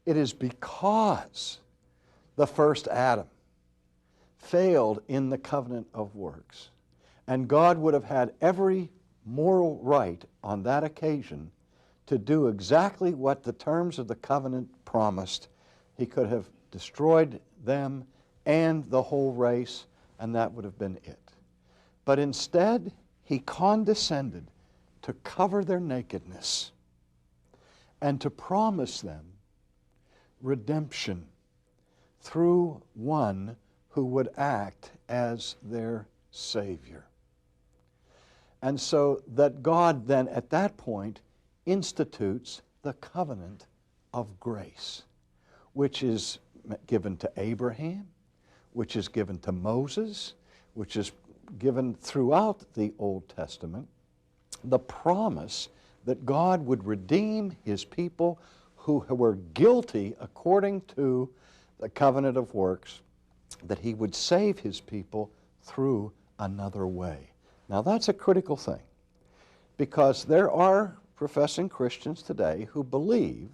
It is because the first Adam failed in the covenant of works, and God would have had every moral right on that occasion to do exactly what the terms of the covenant promised. He could have destroyed them and the whole race, and that would have been it. But instead, he condescended to cover their nakedness and to promise them redemption through one who would act as their Savior. And so that God then at that point institutes the covenant of grace, which is given to Abraham, which is given to Moses, which is given throughout the Old Testament, the promise that God would redeem His people who were guilty according to the covenant of works, that He would save His people through another way. Now that's a critical thing, because there are professing Christians today who believe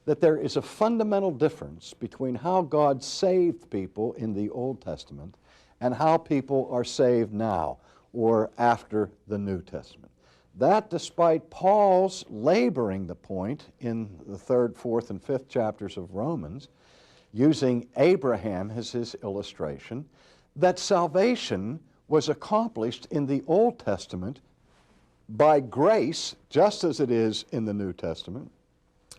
that there is a fundamental difference between how God saved people in the Old Testament and how people are saved now or after the New Testament. That, despite Paul's laboring the point in the 3rd, 4th, and 5th chapters of Romans, using Abraham as his illustration, that salvation was accomplished in the Old Testament by grace, just as it is in the New Testament,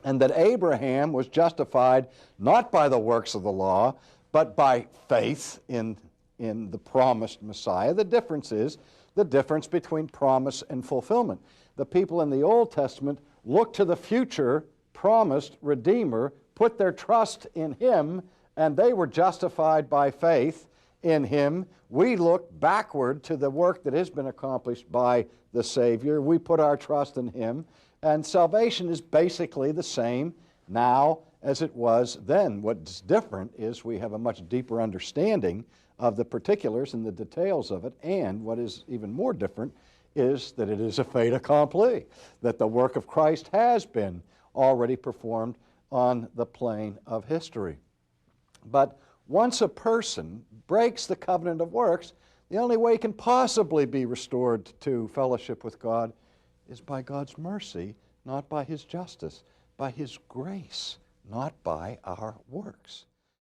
and that Abraham was justified not by the works of the law, but by faith in the promised Messiah. The difference is the difference between promise and fulfillment. The people in the Old Testament looked to the future promised Redeemer, put their trust in Him, and they were justified by faith in Him. We look backward to the work that has been accomplished by the Savior. We put our trust in Him, and salvation is basically the same now as it was then. What's different is we have a much deeper understanding of the particulars and the details of it, and what is even more different is that it is a fait accompli, that the work of Christ has been already performed on the plane of history. But once a person breaks the covenant of works, the only way he can possibly be restored to fellowship with God is by God's mercy, not by His justice, by His grace, not by our works.